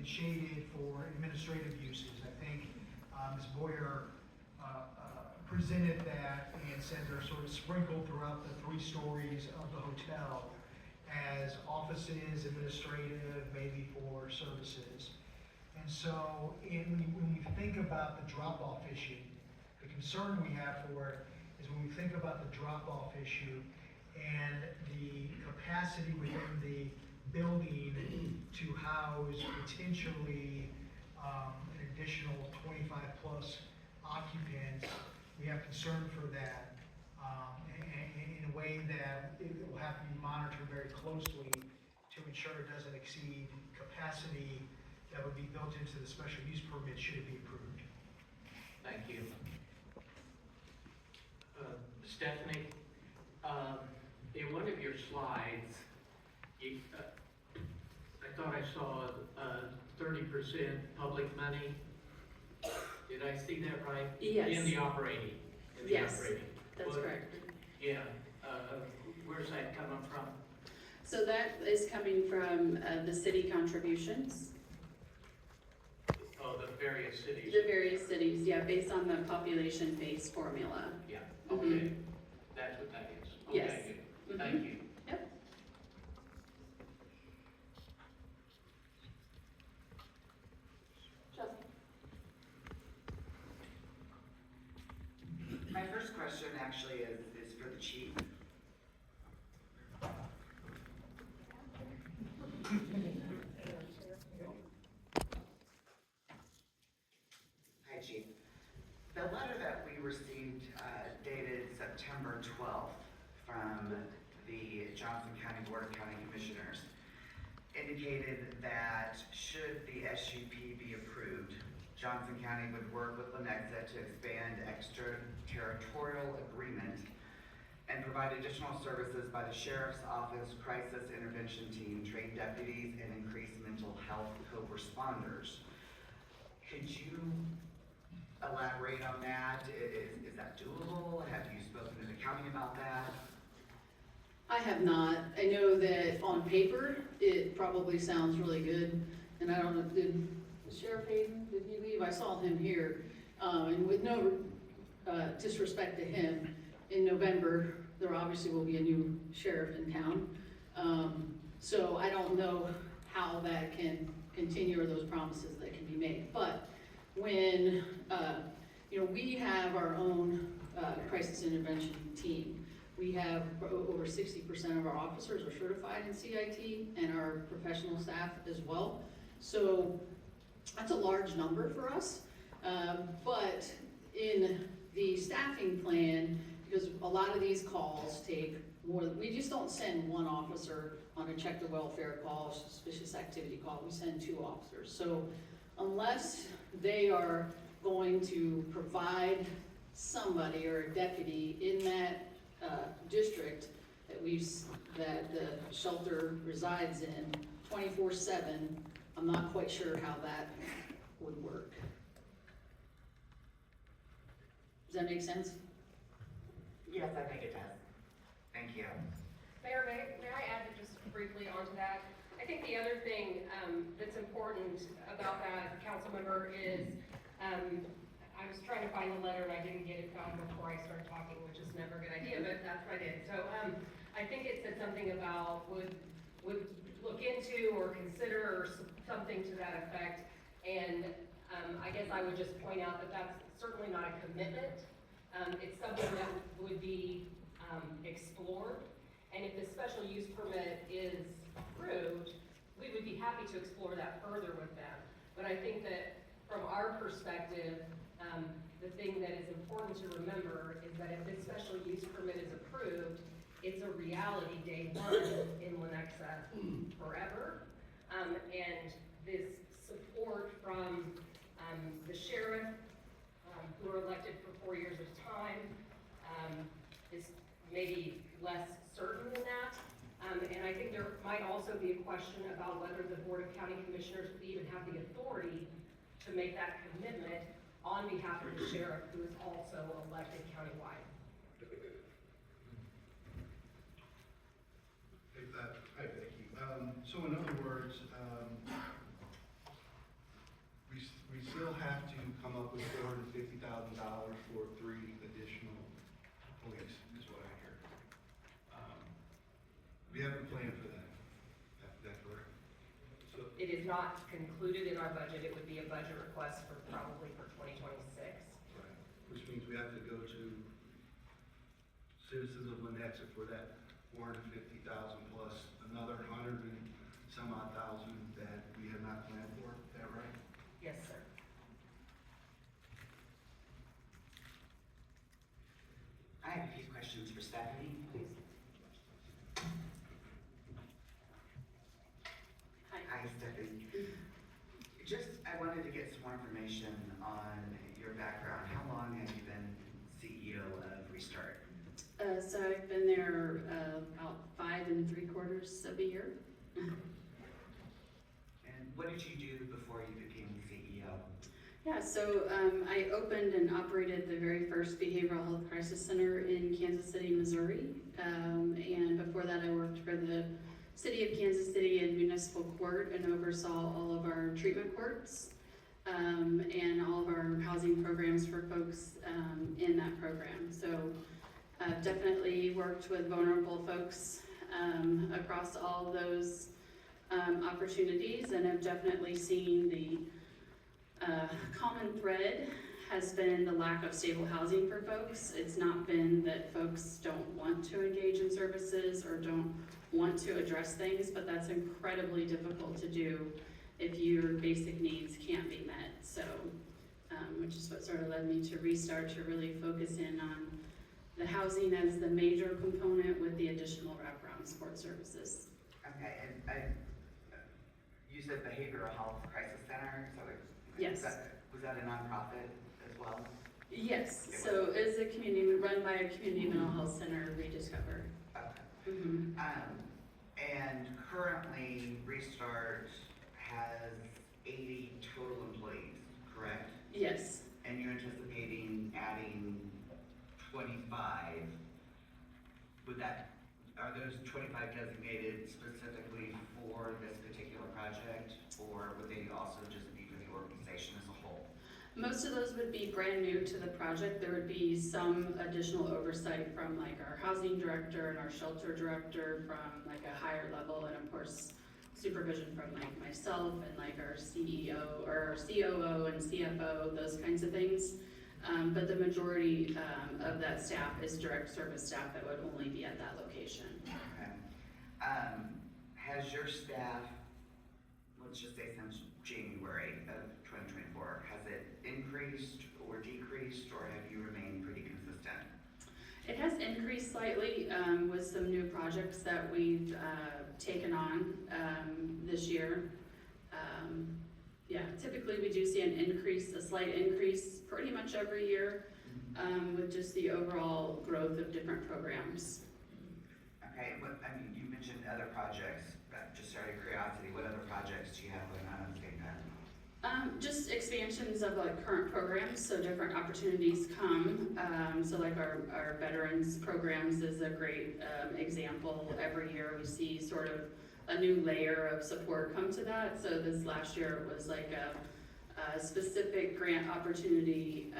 and shaded for administrative uses. I think Ms. Boyer presented that and said they're sort of sprinkled throughout the 3 stories of the hotel as offices, administrative, maybe for services. And so when we think about the drop-off issue, the concern we have for it is when we think about the drop-off issue and the capacity within the building to house potentially an additional 25 plus occupants, we have concern for that in a way that it will have to be monitored very closely to ensure it doesn't exceed capacity that would be built into the special use permit should it be approved. Thank you. Stephanie, in one of your slides, I thought I saw 30% public money. Did I see that right? Yes. In the operating? Yes, that's correct. Yeah. Where's that coming from? So that is coming from the city contributions. Oh, the various cities? The various cities, yeah, based on the population-based formula. Yeah, okay. That's what that is. Okay, Yes. good. Thank you. Yep. Justin? My first question actually is for the chief. Hi, Chief. The letter that we received dated September 12th from the Johnson County Board of County Commissioners indicated that should the SUP be approved, Johnson County would work with Lenexa to expand extraterritorial agreement and provide additional services by the Sheriff's Office, Crisis Intervention Team, trained deputies, and increased mental health co-responders. Could you elaborate on that? Is that doable? Have you spoken to the county about that? I have not. I know that on paper, it probably sounds really good, and I don't know, did Sheriff Hayden, did he leave? I saw him here, and with no disrespect to him, in November, there obviously will be a new sheriff in town. So I don't know how that can continue or those promises that can be made. But when, we have our own crisis intervention team. We have over 60% of our officers are certified in CIT and our professional staff as well. So that's a large number for us. But in the staffing plan, because a lot of these calls take more, we just don't send one officer on a check the welfare call, suspicious activity call, we send 2 officers. So unless they are going to provide somebody or a deputy in that district that the shelter resides in 24/7, I'm not quite sure how that would work. Does that make sense? Yes, I think it does. Thank you. Mayor, may I add just briefly onto that? I think the other thing that's important about that, council member, is I was trying to find the letter and I didn't get it found before I started talking, which is never a good idea, but that's what I did. So I think it said something about would look into or consider or something to that effect. And I guess I would just point out that that's certainly not a commitment. It's something that would be explored. And if the special use permit is approved, we would be happy to explore that further with them. But I think that from our perspective, the thing that is important to remember is that if this special use permit is approved, it's a reality day 1 in Lenexa forever. And this support from the sheriff, who are elected for 4 years at a time, is maybe less certain than that. And I think there might also be a question about whether the Board of County Commissioners would even have the authority to make that commitment on behalf of the sheriff, who is also elected countywide. Hi, thank you. So in other words, is not concluded in our budget. It would be a budget request for probably for 2026. Right. Which means we have to go to citizens of Lenexa for that 450,000 plus another 100 and some odd thousand that we have not planned for, is that right? Yes, sir. I have a few questions for Stephanie, please. Hi, Stephanie. Just, I wanted to get some more information on your background. How long have you been CEO of Restart? So I've been there about 5 3/4 of a year. And what did you do before you became CEO? Yeah, so I opened and operated the very first behavioral health crisis center in Kansas City, Missouri. And before that, I worked for the City of Kansas City in municipal court and oversaw all of our treatment courts and all of our housing programs for folks in that program. So I've definitely worked with vulnerable folks across all those opportunities, and I've definitely seen the common thread has been the lack of stable housing for folks. It's not been that folks don't want to engage in services or don't want to address things, but that's incredibly difficult to do if your basic needs can't be met. So, which is what sort of led me to Restart, to really focus in on the housing as the major component with the additional wraparound support services. Okay, and you said Behavioral Health Crisis Center, so Yes. Was that a nonprofit as well? Yes, so it's a community, run by a community mental health center, Rediscover. Okay. Mm-hmm. And currently Restart has 80 total employees, correct? Yes, And you're anticipating adding 25. Are those 25 designated specifically for this particular project, or would they also just be for the organization as a whole? most of those would be brand new to the project. There would be some additional oversight from like our housing director and our shelter director from like a higher level, and of course supervision from like myself and like our CEO or our COO and CFO, those kinds of things. But the majority of that staff is direct service staff that would only be at that location. Okay. Has your staff, let's just say since January of 2024, has it increased or decreased, or have you remained pretty consistent? It has increased slightly with some new projects that we've taken on this year. Yeah, typically we do see an increase, a slight increase pretty much every year with just the overall growth of different programs. Okay, you mentioned other projects, but just out of curiosity, what other projects do you have going on at the same time? Just expansions of like current programs, so different opportunities come. So like our veterans programs is a great example. Every year we see sort of a new layer of support come to that. So this last year it was like a specific grant opportunity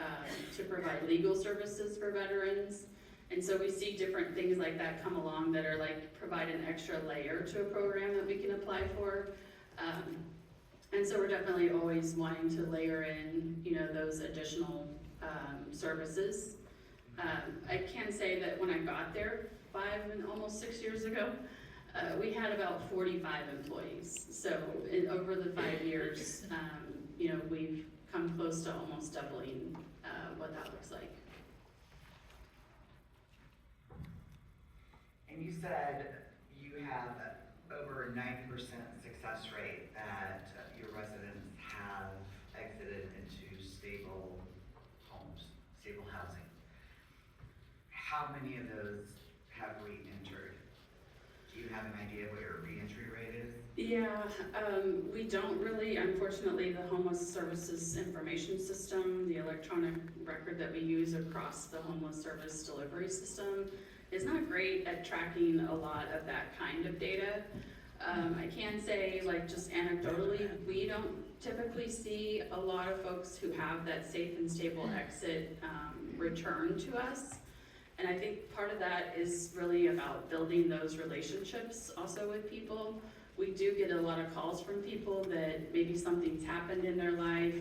to provide legal services for veterans. And so we see different things like that come along that are like provide an extra layer to a program that we can apply for. And so we're definitely always wanting to layer in, you know, those additional services. I can say that when I got there 5 and almost 6 years ago, we had about 45 employees. So over the 5 years, you know, we've come close to almost doubling what that looks like. And you said you have over 90% success rate that your residents have exited into stable homes, stable housing. How many of those have re-entered? Do you have an idea what your re-entry rate is? Yeah, we don't really, unfortunately, the homeless services information system, the electronic record that we use across the homeless service delivery system is not great at tracking a lot of that kind of data. I can say, like, just anecdotally, we don't typically see a lot of folks who have that safe and stable exit return to us. And I think part of that is really about building those relationships also with people we do get a lot of calls from people that maybe something's happened in their life,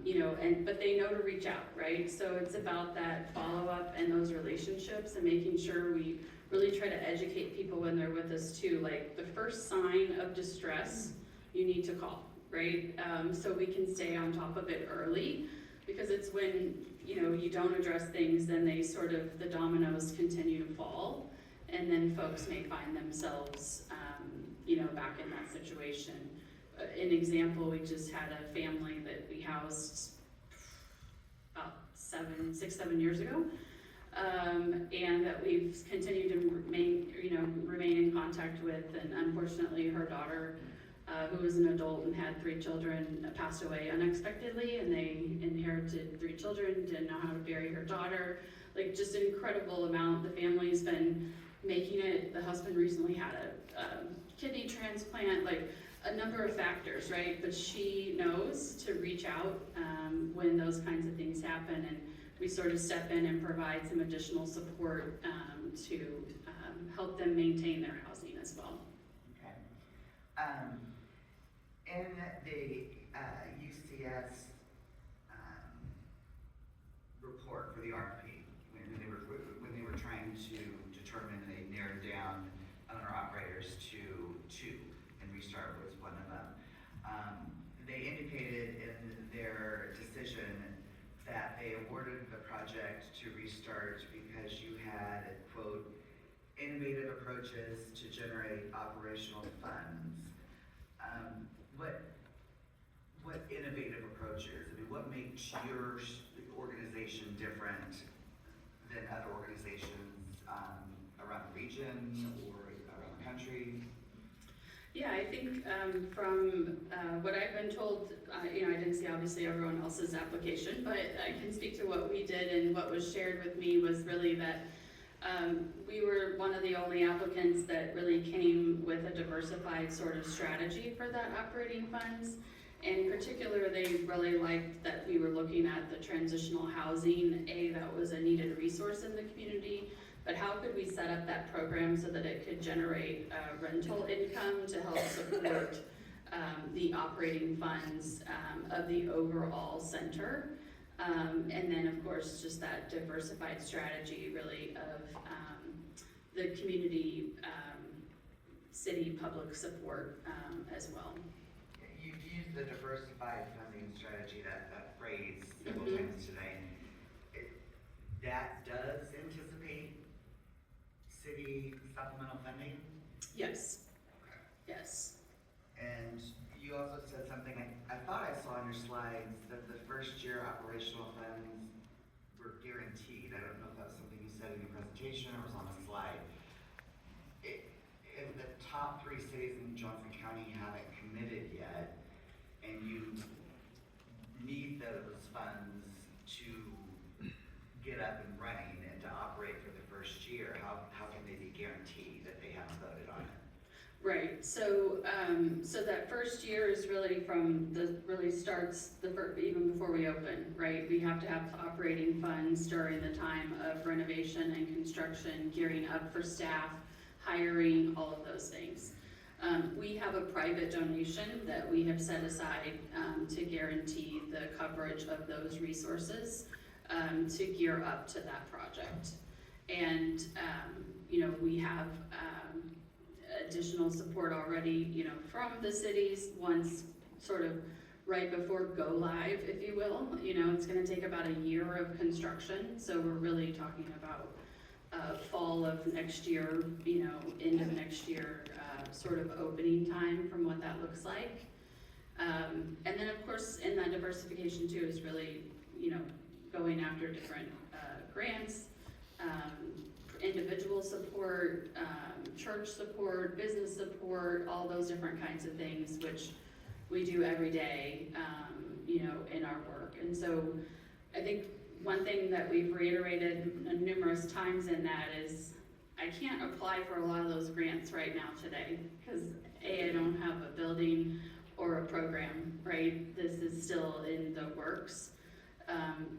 you know, but they know to reach out, right? So it's about that follow-up and those relationships and making sure we really try to educate people when they're with us too. Like, the first sign of distress, you need to call, right? So we can stay on top of it early, because it's when, you know, you don't address things, then they sort of, the dominoes continue to fall, and then folks may find themselves, you know, back in that situation. An example, we just had a family that we housed about 7 years ago, and that we've continued to remain in contact with, and unfortunately her daughter, who was an adult and had 3 children, passed away unexpectedly, and they inherited 3 children, didn't know how to bury her daughter. Like, just an incredible amount. The family's been making it. The husband recently had a kidney transplant, like a number of factors, right? But she knows to reach out when those kinds of things happen, and we sort of step in and provide some additional support to help them maintain their housing as well. Okay. In the UCS report for the RFP, when they were trying to determine, they narrowed down owner-operators to 2, and Restart was one of them. They indicated in their decision that they awarded the project to Restart because you had, quote, innovative approaches to generate operational funds. What innovative approaches? I mean, what makes your organization different than other organizations around the region or around the country? Yeah, I think from what I've been told, you know, I didn't see obviously everyone else's application, but I can speak to what we did, and what was shared with me was really that we were one of the only applicants that really came with a diversified sort of strategy for that operating funds. In particular, they really liked that we were looking at the transitional housing, that was a needed resource in the community, but how could we set up that program so that it could generate rental income to help support the operating funds of the overall center. And then, of course, just that diversified strategy really of the community, city public support as well. You've used the diversified funding strategy, that phrase several times today. That does anticipate city supplemental funding? Yes. Yes. And you also said something, I thought I saw on your slides that the first year operational funds were guaranteed. I don't know if that was something you said in your presentation or was on a slide. If the top 3 cities in Johnson County haven't committed yet, and you need those funds to get up and running and to operate for the first year, how can they be guaranteed that they haven't voted on it? Right, so so that first year is really starts even before we open, right? We have to have operating funds during the time of renovation and construction, gearing up for staff, hiring, all of those things. We have a private donation that we have set aside to guarantee the coverage of those resources to gear up to that project. And you know, we have additional support already, you know, from the cities once sort of right before go live, if you will. You know, it's gonna take about a year of construction, so we're really talking about fall of next year, you know, end of next year, sort of opening time from what that looks like. And then of course in that diversification too is really, you know, going after different grants, individual support, church support, business support, all those different kinds of things, which we do every day, you know, in our work. And so I think one thing that we've reiterated numerous times in that is I can't apply for a lot of those grants right now today, because I don't have a building or a program, right? This is still in the works.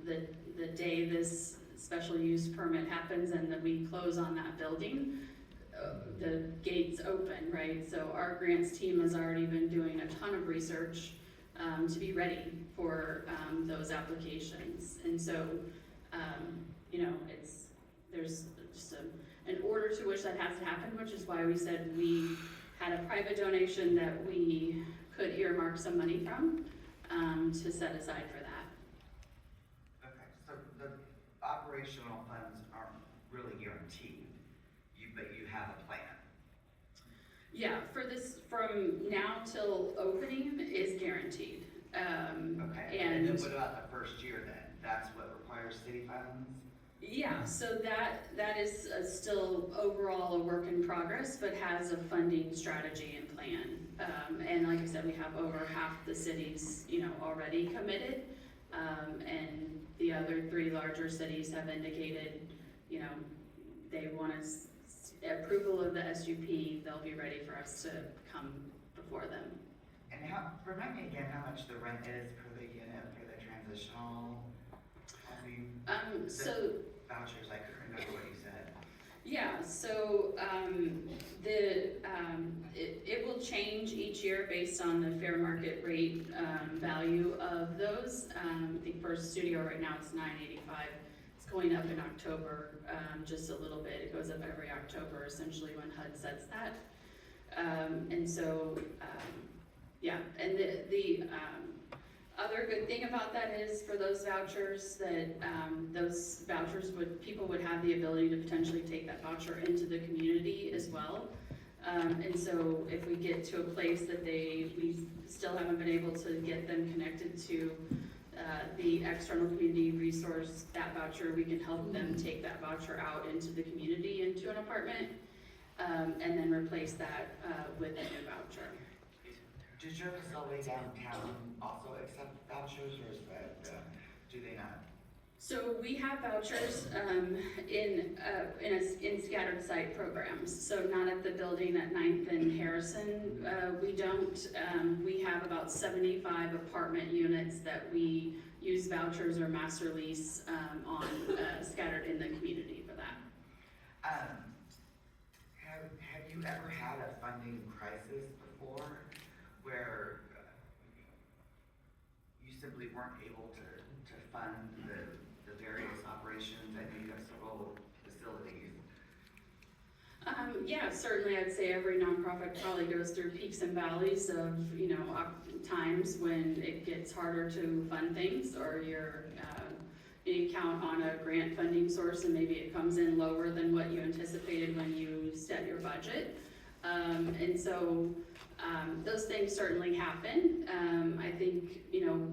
The day this special use permit happens and that we close on that building, the gates open, right? So our grants team has already been doing a ton of research to be ready for those applications. And so, you know, there's just an order to which that has to happen, which is why we said we had a private donation that we could earmark some money from to set aside for that. Okay, so the operational funds aren't really guaranteed, but you have a plan. Yeah, for this, from now till opening is guaranteed. Okay, and then what about the first year then? That's what requires city funds? Yeah, so that is still overall a work in progress, but has a funding strategy and plan. And like I said, we have over half the cities, you know, already committed. And the other 3 larger cities have indicated, you know, they want us approval of the SUP, they'll be ready for us to come before them. And remind me again how much the rent is per the unit for the transitional housing? So Vouchers, I couldn't remember what you said. yeah, so it will change each year based on the fair market rate value of those. I think for studio right now it's $985. It's going up in October just a little bit. It goes up every October essentially when HUD sets that. And so yeah, and the other good thing about that is for those vouchers that people would have the ability to potentially take that voucher into the community as well. And so if we get to a place that we still haven't been able to get them connected to the external community resource, that voucher, we can help them take that voucher out into the community, into an apartment, and then replace that with a new voucher. Does your facility downtown also accept vouchers, or is that, do they not? So we have vouchers in scattered site programs. So not at the building at 9th and Harrison. We don't. We have about 75 apartment units that we use vouchers or master lease on scattered in the community for that. Have you ever had a funding crisis before where you simply weren't able to fund the various operations? I know you have several facilities. Yeah, certainly I'd say every nonprofit probably goes through peaks and valleys of, you know, times when it gets harder to fund things, or you count on a grant funding source and maybe it comes in lower than what you anticipated when you set your budget. And so those things certainly happen. I think, you know,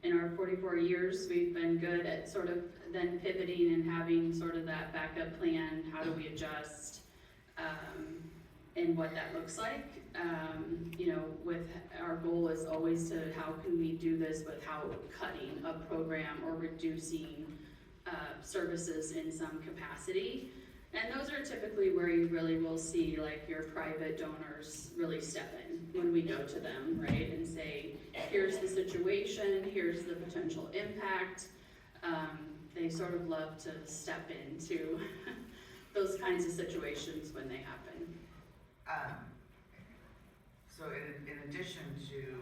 in our 44 years, we've been good at sort of then pivoting and having sort of that backup plan. How do we adjust, and what that looks like. You know, with our goal is always to how can we do this without cutting a program or reducing services in some capacity. And those are typically where you really will see like your private donors really step in when we go to them, right? And say, here's the situation, here's the potential impact. They sort of love to step into those kinds of situations when they happen. So in addition to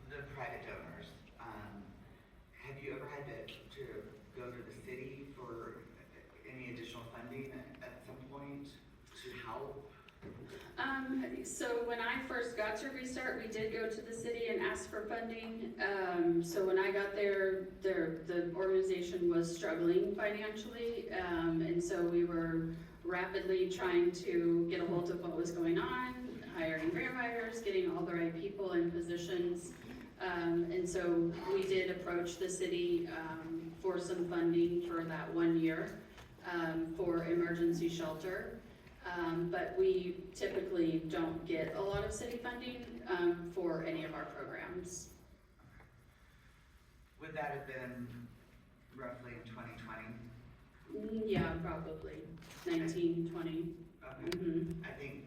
the private donors, have you ever had to go to the city for any additional funding at some point to help? So when I first got to Restart, we did go to the city and ask for funding. So when I got there, the organization was struggling financially, and so we were rapidly trying to get a hold of what was going on, hiring grant writers, getting all the right people in positions. And so we did approach the city for some funding for that 1 year for emergency shelter. But we typically don't get a lot of city funding for any of our programs. Would that have been roughly in 2020? Yeah, probably 19, 20. Okay. Mm-hmm. I think,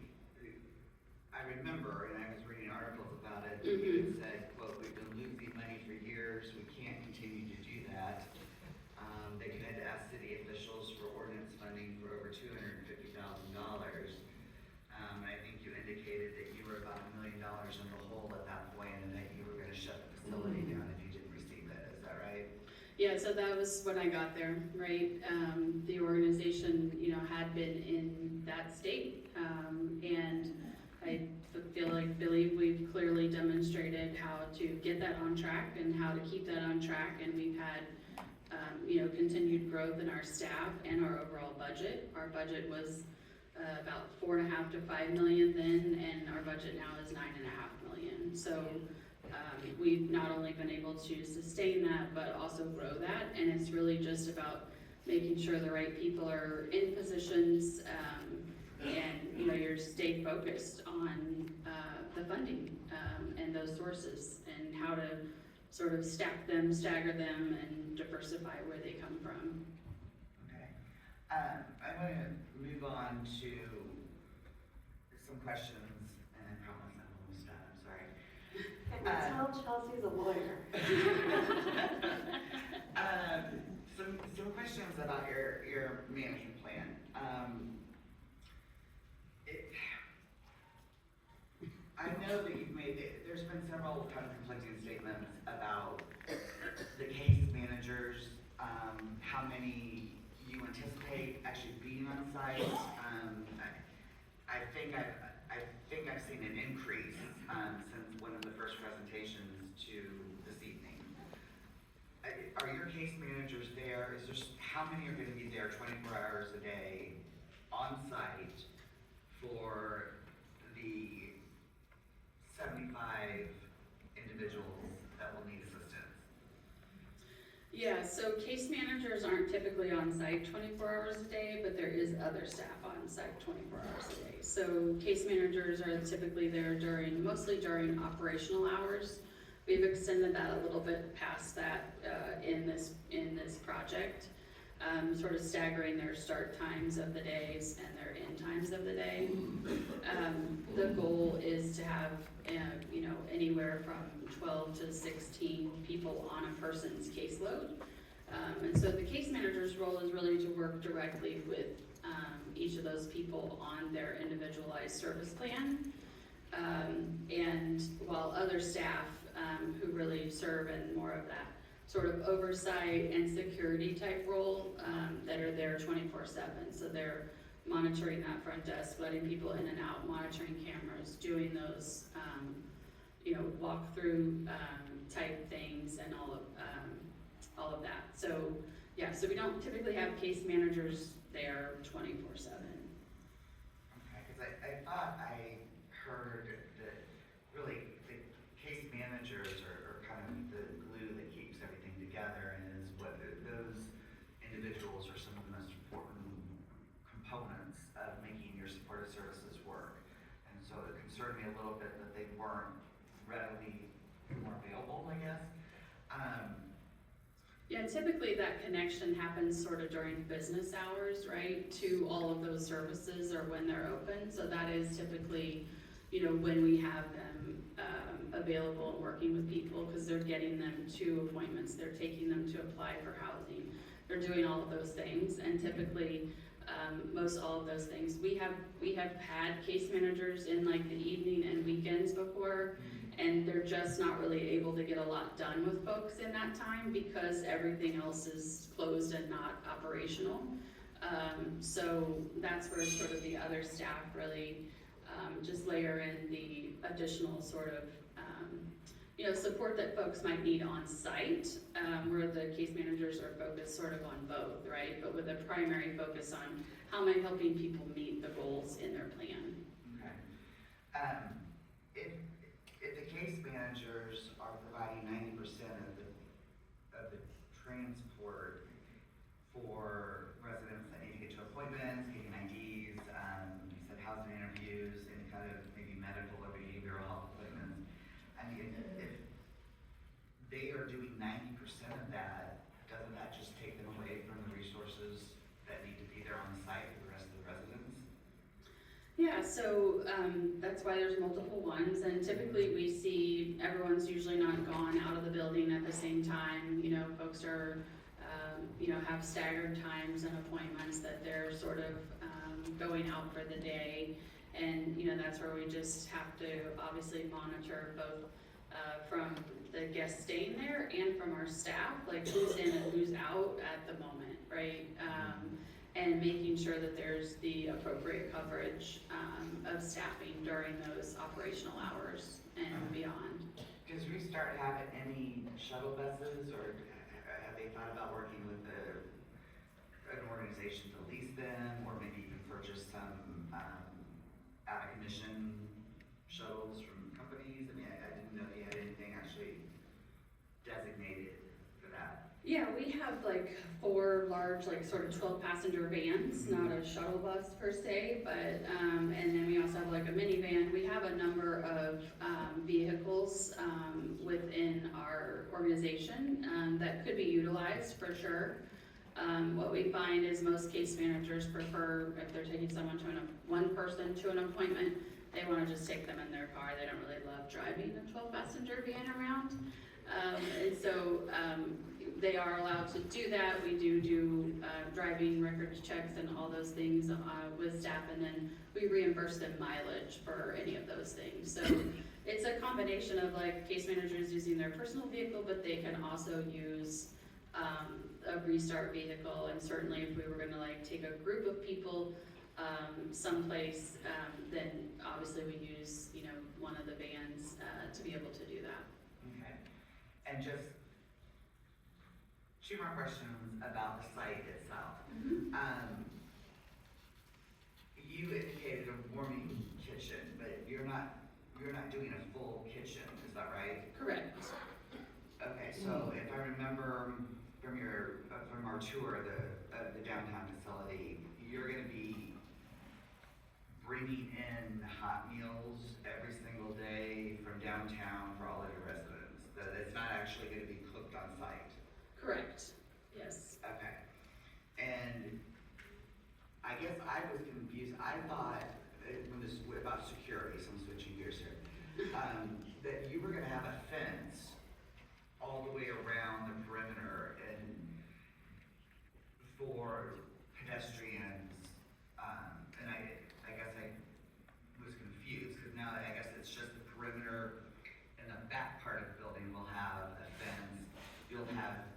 I remember, and I was reading articles about it, Mm-hmm. you had said, quote, we've been losing money for years, we can't continue to do that. They had to ask city officials for ordinance funding for over $250,000 Yeah, so that was when I got there, right? The organization, you know, had been in that state, and I believe we've clearly demonstrated how to get that on track and how to keep that on track, and we've had, you know, continued growth in our staff and our overall budget. Our budget was about 4.5 to 5 million then, and our budget now is 9.5 million. So we've not only been able to sustain that, but also grow that, and it's really just about making sure the right people are in positions, and, you know, you're stay focused on the funding and those sources, and how to sort of stack them, stagger them, and diversify where they come from. Okay. I want to move on to some questions, and I promise I'm almost done, I'm sorry. Tell Chelsea's a lawyer. Some questions about your management plan. I know that you've made, there's been several kind of conflicting statements about the case managers, how many you anticipate actually being on site. I think I've seen an increase since one of the first presentations to this evening. Are your case managers there? Is there, how many are going to be there 24 hours a day on site for the 75 individuals that will need assistance? Yeah, so case managers aren't typically on site 24 hours a day, but there is other staff on site 24 hours a day. So case managers are typically there mostly during operational hours. We've extended that a little bit past that in this project, sort of staggering their start times of the days and their end times of the day. The goal is to have, you know, anywhere from 12 to 16 people on a person's caseload. And so the case manager's role is really to work directly with each of those people on their individualized service plan. And while other staff who really serve in more of that sort of oversight and security type role that are there 24/7. So they're monitoring that front desk, letting people in and out, monitoring cameras, doing those, you know, walk-through type things and all of that. So yeah, so we don't typically have case managers there 24/7. Okay, because I thought I heard that really the case managers are kind of the glue that keeps everything together, and is what those individuals are some of the most important components of making your supportive services work. And so it concerned me a little bit that they weren't readily more available, I guess. Yeah, typically that connection happens sort of during business hours, right, to all of those services or when they're open. So that is typically, you know, when we have them available and working with people, because they're getting them to appointments, they're taking them to apply for housing, they're doing all of those things. And typically, most all of those things, we have had case managers in like the evening and weekends before, and they're just not really able to get a lot done with folks in that time because everything else is closed and not operational. So that's where sort of the other staff really just layer in the additional sort of you know, support that folks might need on site, where the case managers are focused sort of on both, right? But with a primary focus on how am I helping people meet the goals in their plan. Okay. If the case managers are providing 90% of the transport for residents that need to get to appointments, getting IDs, you said housing interviews, any kind of maybe medical or behavioral health appointments. I mean, if they are doing 90% of that, doesn't that just take them away from the resources that need to be there on site for the rest of the residents? Yeah, so that's why there's multiple ones, and typically we see everyone's usually not gone out of the building at the same time. You know, folks are, you know, have staggered times and appointments that they're sort of going out for the day. And, you know, that's where we just have to obviously monitor both from the guests staying there and from our staff, like who's in and who's out at the moment, right? And making sure that there's the appropriate coverage of staffing during those operational hours and beyond. Does Restart have any shuttle buses, or have they thought about working with an organization to lease them, or maybe even purchase some out-of-commission shuttles from companies? I mean, I didn't know they had anything actually designated for that. Yeah, we have like 4 large, like sort of 12-passenger vans, not a shuttle bus per se, but, and then we also have like a minivan. We have a number of vehicles within our organization that could be utilized for sure. What we find is most case managers prefer, if they're taking someone to one person to an appointment, they want to just take them in their car. They don't really love driving a 12-passenger van around. And so they are allowed to do that. We do driving records checks and all those things with staff, and then we reimburse them mileage for any of those things. So it's a combination of like case managers using their personal vehicle, but they can also use a Restart vehicle. And certainly if we were gonna like take a group of people someplace, then obviously we use, you know, one of the vans to be able to do that. Okay. And just 2 more questions about the site itself. You indicated a warming kitchen, but you're not doing a full kitchen, is that right? Correct. Okay, so if I remember from our tour of the downtown facility, you're gonna be bringing in hot meals every single day from downtown for all of your residents. That it's not actually gonna be cooked on site. Correct. Yes. Okay. And I guess I was confused. I thought when this about security, so I'm switching gears here, that you were gonna have a fence all the way around the perimeter and for pedestrians. And I guess I was confused because now I guess it's just the perimeter, and the back part of the building will have a fence. You'll have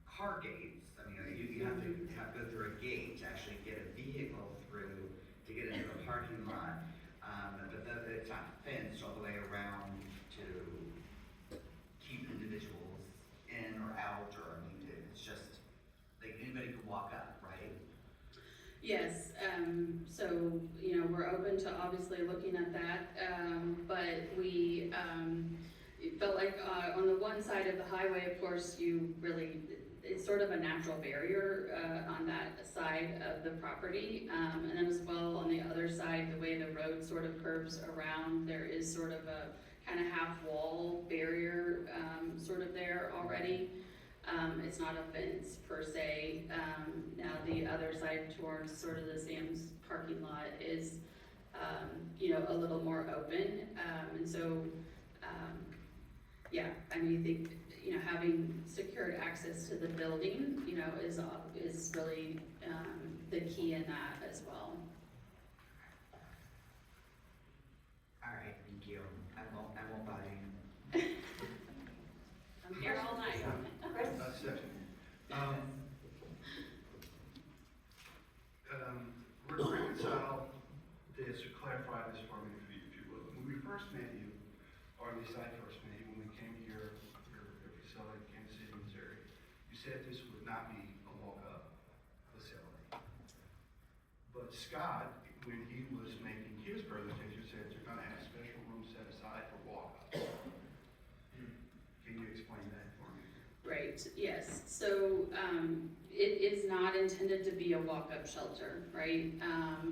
car gates. I mean, you have to go through a gate to actually get a vehicle through to get into the parking lot. But it's not fenced all the way around to keep individuals in or out, or I mean, it's just like anybody can walk up, right? Yes, so, you know, we're open to obviously looking at that, but we felt like on the one side of the highway, of course, it's sort of a natural barrier on that side of the property, and then as well on the other side, the way the road sort of curves around, there is sort of a kind of half wall barrier sort of there already. It's not a fence per se. Now the other side towards sort of the Sam's parking lot is, you know, a little more open. And so, yeah, I mean, I think, you know, having secured access to the building, you know, is really the key in that as well. All right, thank you. I won't bother you. I'm here all night. Chris? Second. Reconcile this, or clarify this for me, if you will. When we first met you, or at least I first met you, when we came here, your facility in Kansas City, Missouri, you said this would not be a walk-up facility. But Scott, when he was making his presentation, said you're gonna have special rooms set aside for walk-ups. Can you explain that for me? Right, yes. So it is not intended to be a walk-up shelter, right?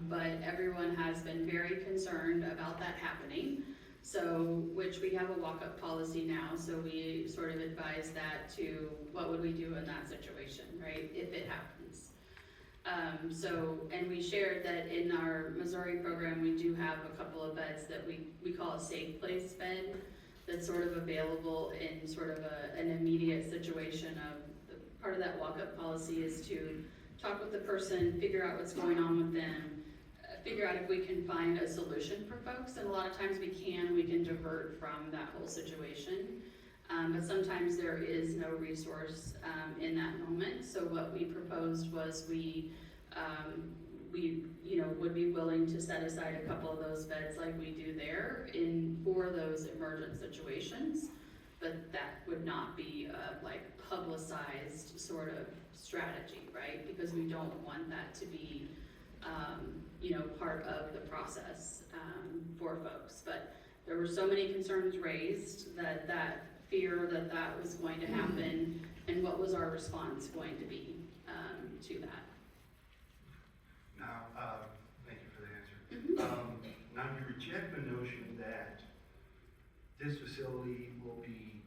But everyone has been very concerned about that happening. So, which we have a walk-up policy now, so we sort of advise that to what would we do in that situation, right, if it happens. And we shared that in our Missouri program, we do have a couple of beds that we call a safe place bed that's sort of available in sort of an immediate situation of, part of that walk-up policy is to talk with the person, figure out what's going on with them, figure out if we can find a solution for folks, and a lot of times we can divert from that whole situation. But sometimes there is no resource, in that moment, so what we proposed was we, you know, would be willing to set aside a couple of those beds like we do there for those emergent situations, but that would not be a like publicized sort of strategy, right? Because we don't want that to be, you know, part of the process, for folks. But there were so many concerns raised that fear that was going to happen, and what was our response going to be, to that. Now, thank you for the answer. Mhm. Now you reject the notion that this facility will be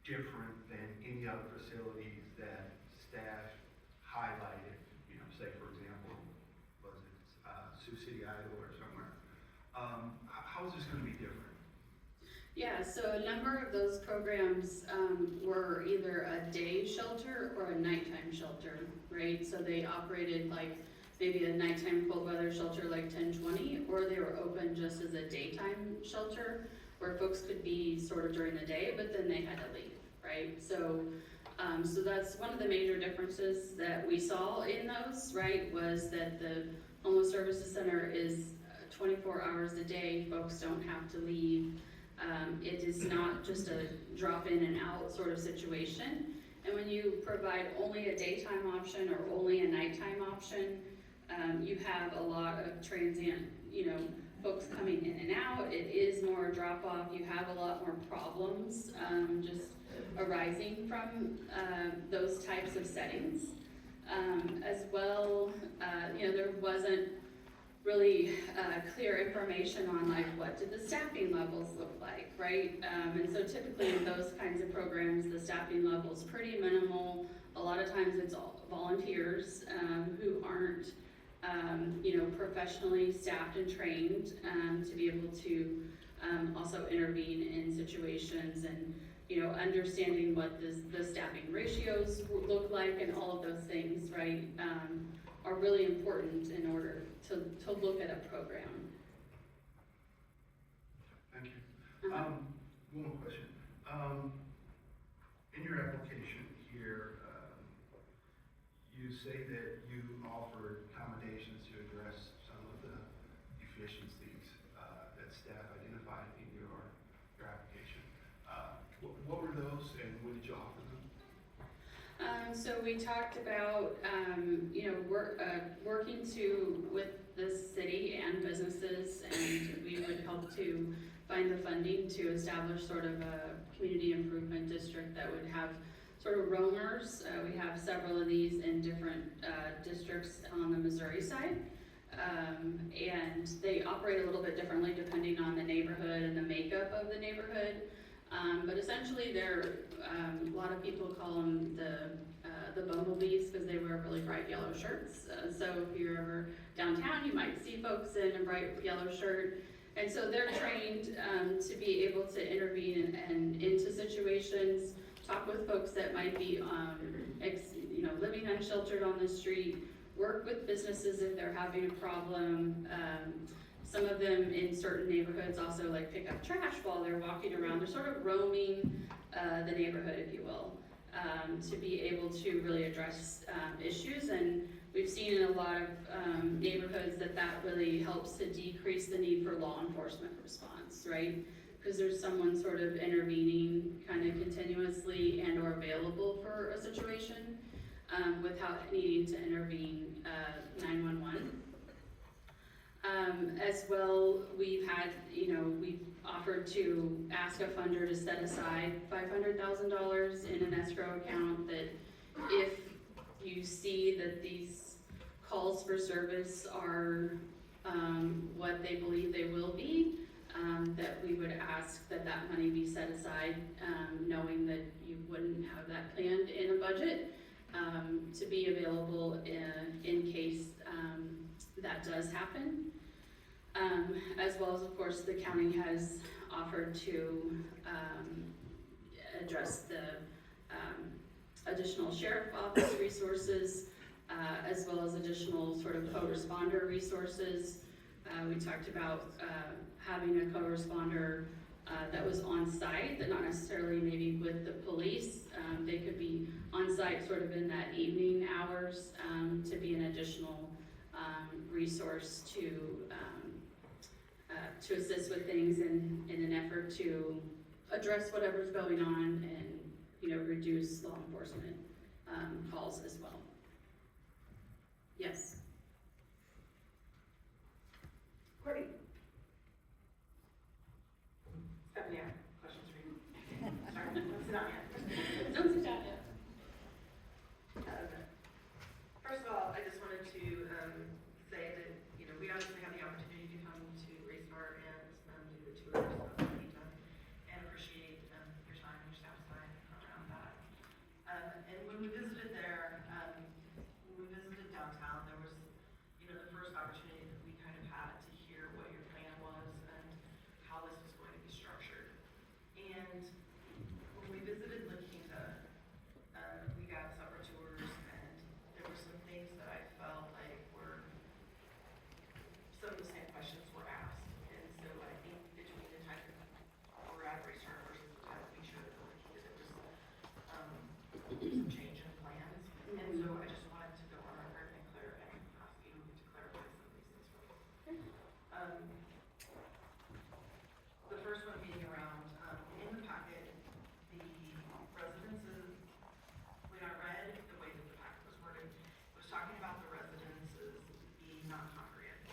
different than any other facilities that staff highlighted, you know, say for example, was it Sioux City, Iowa or somewhere? How is this gonna be different? Yeah, so a number of those programs were either a day shelter or a nighttime shelter, right? So they operated like maybe a nighttime cold weather shelter like 1020, or they were open just as a daytime shelter where folks could be sort of during the day, but then they had to leave, right? So that's one of the major differences that we saw in those, right? Was that the Homeless Services Center is 24 hours a day, folks don't have to leave. It is not just a drop in and out sort of situation. And when you provide only a daytime option or only a nighttime option, you have a lot of transient, you know, folks coming in and out. It is more drop off. You have a lot more problems just arising from those types of settings. As well, you know, there wasn't really clear information on like what did the staffing levels look like, right? And so typically in those kinds of programs, the staffing level's pretty minimal. A lot of times it's all volunteers who aren't, you know, professionally staffed and trained to be able to also intervene in situations, and you know, understanding what the staffing ratios look like and all of those things, right, are really important in order to look at a program. Thank you. One more question. In your application here, you say that you offered accommodations to address some of the deficiencies that staff identified in your application. What were those, and what did you offer them? So we talked about, you know, working with the city and businesses, and we would help to find the funding to establish sort of a community improvement district that would have sort of roamers. We have several of these in different districts on the Missouri side. And they operate a little bit differently depending on the neighborhood and the makeup of the neighborhood. But essentially they're, a lot of people call them the bumblebees because they wear really bright yellow shirts. So if you're ever downtown, you might see folks in a bright yellow shirt. And so they're trained to be able to intervene and into situations, talk with folks that might be, you know, living unsheltered on the street, work with businesses if they're having a problem. Some of them in certain neighborhoods also like pick up trash while they're walking around. They're sort of roaming the neighborhood, if you will, to be able to really address issues. And we've seen in a lot of neighborhoods that really helps to decrease the need for law enforcement response, right? Because there's someone sort of intervening kind of continuously and or available for a situation without needing to intervene 911. As well, we've had, you know, we've offered to ask a funder to set aside $500,000 in an escrow account that if you see that these calls for service are what they believe they will be, that we would ask that money be set aside, knowing that you wouldn't have that planned in a budget, to be available in case that does happen. As well as, of course, the county has offered to address the additional sheriff office resources, as well as additional sort of co-responder resources We talked about having a co-responder that was on site, that not necessarily maybe with the police. They could be on site sort of in that evening hours to be an additional resource to assist with things in an effort to address whatever's going on and, you know, reduce law enforcement calls as well. Yes. Courtney? Stephanie, I have questions for you. Sorry, don't sit down yet. Don't sit down yet. First of all, I just wanted to say that, you know, we obviously have the opportunity to come to Restart and do the tours of the meantime, and appreciate your time, your staff's time around that. And when we visited there, when we visited downtown, there was, you know, the first opportunity that we kind of had to hear what your plan was and how this was going to be structured. And when we visited La Quinta, we got supper tours, and there were some things that I felt like were, some of the same questions were asked. And so I think between the time that we're at Restart versus the time that we showed at La Quinta, there was some change in plans. And so I just wanted to go on record and ask you to clarify some of these things for me. The first one being around, in the packet, the residences, when I read the way that the packet was worded, it was talking about the residences being non-congregate,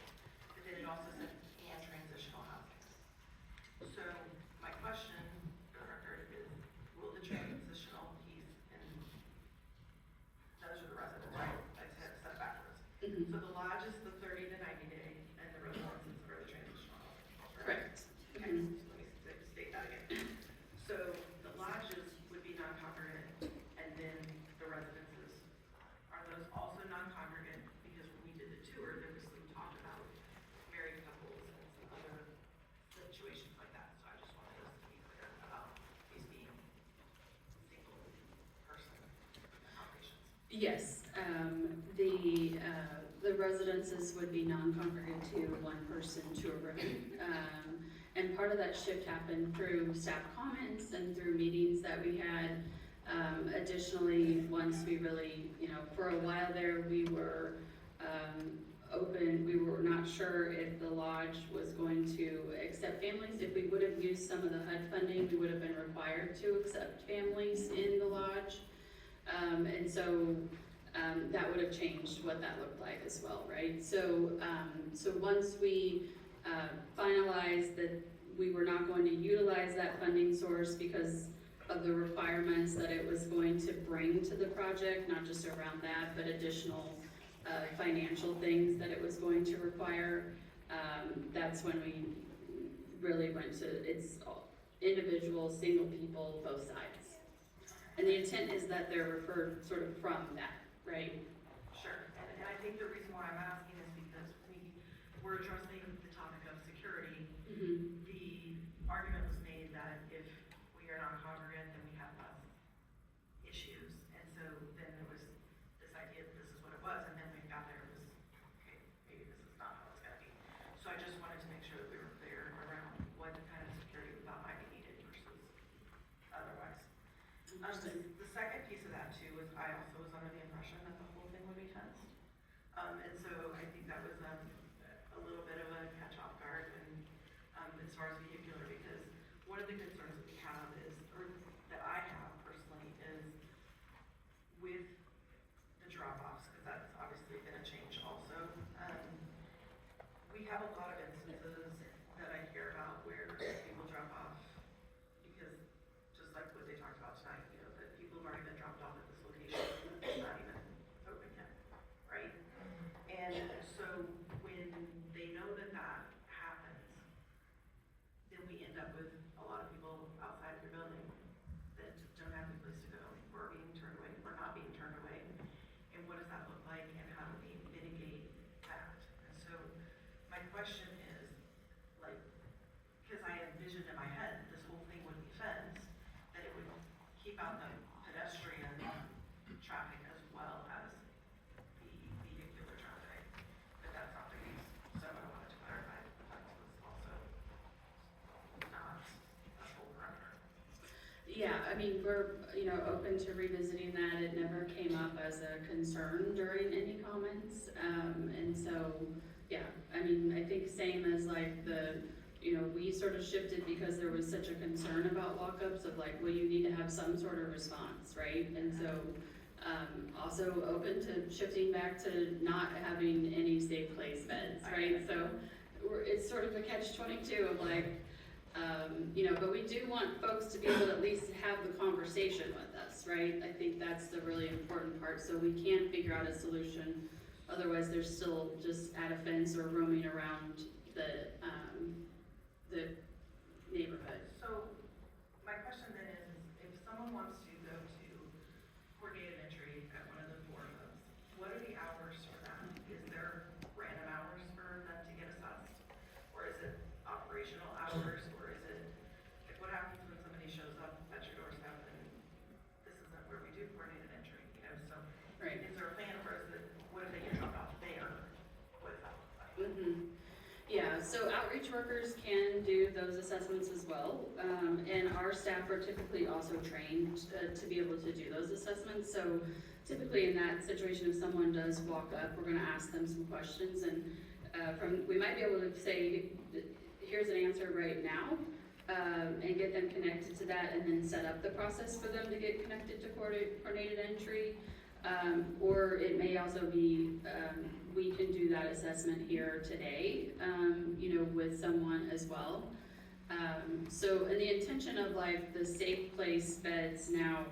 but then it also said, and transitional housing. So my question, for the record, is, will the transitional piece, and those are the residents, right? I said backwards. So the lodge is the 30 to 90 day, and the residences are the transitional housing, correct? Okay, so let me state that again. So the lodges would be non-congregate, and then the residences, are those also non-congregate? Because when we did the tour, there was some talk about married couples and some other situations like that. So I just wanted us to be clear about these being single person accommodations. Yes, the residences would be non-congregate to one person to a room. And part of that shift happened through staff comments and through meetings that we had. Additionally, once we really, you know, for a while there, we were open, we were not sure if the lodge was going to accept families. If we would have used some of the HUD funding, we would have been required to accept families in the lodge. And so that would have changed what that looked like as well, right? So, so once we finalized that we were not going to utilize that funding source because of the requirements that it was going to bring to the project, not just around that, but additional financial things that it was going to require, that's when we really went to, it's individual, single people, both sides. And the intent is that they're referred sort of from that, right? Sure, and I think the reason why I'm asking is because we're addressing the topic of security. Mm-hmm. The argument was made that if we are non-congregate, then we have less issues. And so then there was this idea that this is what it was, and then we got there, it was, okay, maybe this is not how it's gonna be. So I just wanted to make sure that we were clear around what kind of security we thought might be needed versus otherwise. The second piece of that too was I also was under the impression that the whole thing would be fenced. And so I think that was a little bit of a catch off guard and as far as vehicular, because one of the concerns that we have is, or that I have personally, is with the drop-offs, because that's obviously been a change also. We have a lot of instances that I hear about where people drop off because, just like what they talked about tonight, you know, that people have already been dropped off at this location, it's not even open yet, right? And so when they know that that happens, then we end up with a lot of people outside of your building that don't have a place to go, or are being turned away, or not being turned away. And what does that look like, and how do we mitigate that? And so my question is, like, because I envisioned in my head that this whole thing would be fenced, that it would keep out the pedestrian traffic as well as the vehicular traffic, but that's not the case, so I wanted to clarify Yeah, I mean, we're, open to revisiting that. It never came up as a concern during any comments. And so, yeah, I mean, I think same as like we sort of shifted because there was such a concern about walk-ups of like, well, you need to have some sort of response, right? And so, also open to shifting back to not having any safe place beds, right? So it's sort of a catch-22 of like, but we do want folks to be able to at least have the conversation with us, right? I think that's the really important part, so we can figure out a solution. Otherwise, they're still just at a fence or roaming around the neighborhood. So, my question then is, if someone wants to go to coordinated entry at one of the four of those, what are the hours for that? Is there random hours for them to get assessed? Or is it operational hours, or is it, like, what happens when somebody shows up at your doorstep and this isn't where we do coordinated entry, so. Right. Is there a plan, or is it, what if they get dropped off there? What does that look like? Yeah, so outreach workers can do those assessments as well, and our staff are typically also trained to be able to do those assessments. So typically in that situation, if someone does walk up, we're gonna ask them some questions, and we might be able to say, here's an answer right now, and get them connected to that, and then set up the process for them to get connected to coordinated entry. Or it may also be, we can do that assessment here today, with someone as well. So, and the intention of like the safe place beds now,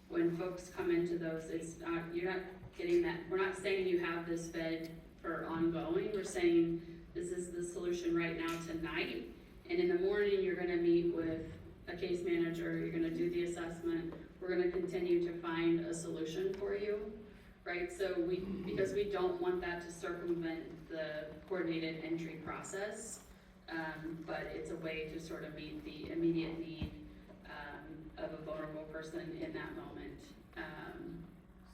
when folks come into those, it's not, you're not getting that, we're not saying you have this bed for ongoing, we're saying this is the solution right now tonight, and in the morning, you're gonna meet with a case manager, you're gonna do the assessment, we're gonna continue to find a solution for you, right? So because we don't want that to circumvent the coordinated entry process, but it's a way to sort of meet the immediate need of a vulnerable person in that moment.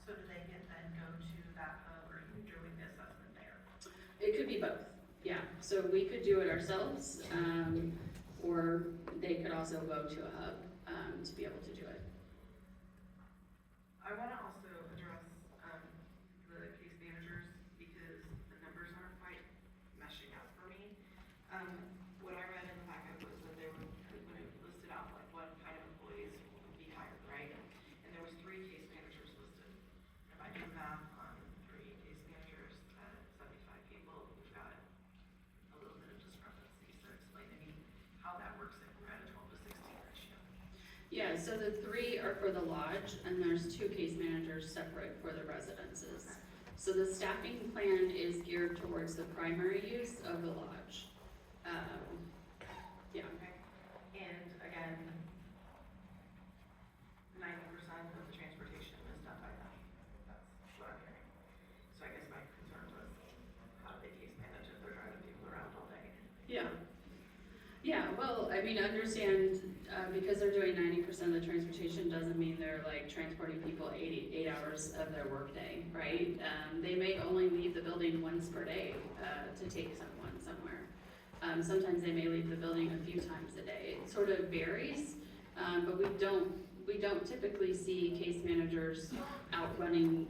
So do they get then go to that hub, or are you doing the assessment there? It could be both, yeah. So we could do it ourselves, or they could also go to a hub to be able to do it. I want to also address the case managers, because the numbers aren't quite meshing up for me. What I read in the packet was that they were, when it listed out like what kind of employees would be hired, right? And there was 3 case managers listed. If I do the math on 3 case managers at 75 people, we've got a little bit of discrepancy. So explain to me how that works if we're at a 12 to 16 ratio. Yeah, so the 3 are for the lodge, and there's 2 case managers separate for the residences. So the staffing plan is geared towards the primary use of the lodge. Yeah. Okay. And again, 90% of the transportation is done by them. That's what I'm hearing. So I guess my concern was, how do they case manage if they're driving people around all day? Yeah. Yeah, well, I mean, understand, because they're doing 90% of the transportation doesn't mean they're like transporting people 8 hours of their workday, right? They may only leave the building once per day to take someone somewhere. Sometimes they may leave the building a few times a day. It sort of varies, but we don't typically see case managers out running,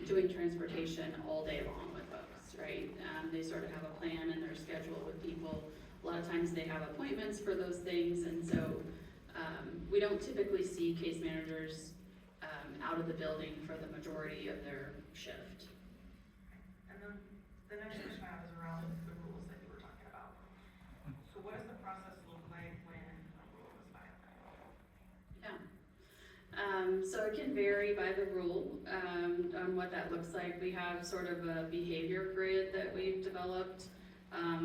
doing transportation all day long with folks, right? They sort of have a plan in their schedule with people. A lot of times they have appointments for those things, and so we don't typically see case managers out of the building for the majority of their shift. And then the next question I have is around the rules that you were talking about. So what does the process look like when a rule is violated? Yeah. So it can vary by the rule on what that looks like. We have sort of a behavior grid that we've developed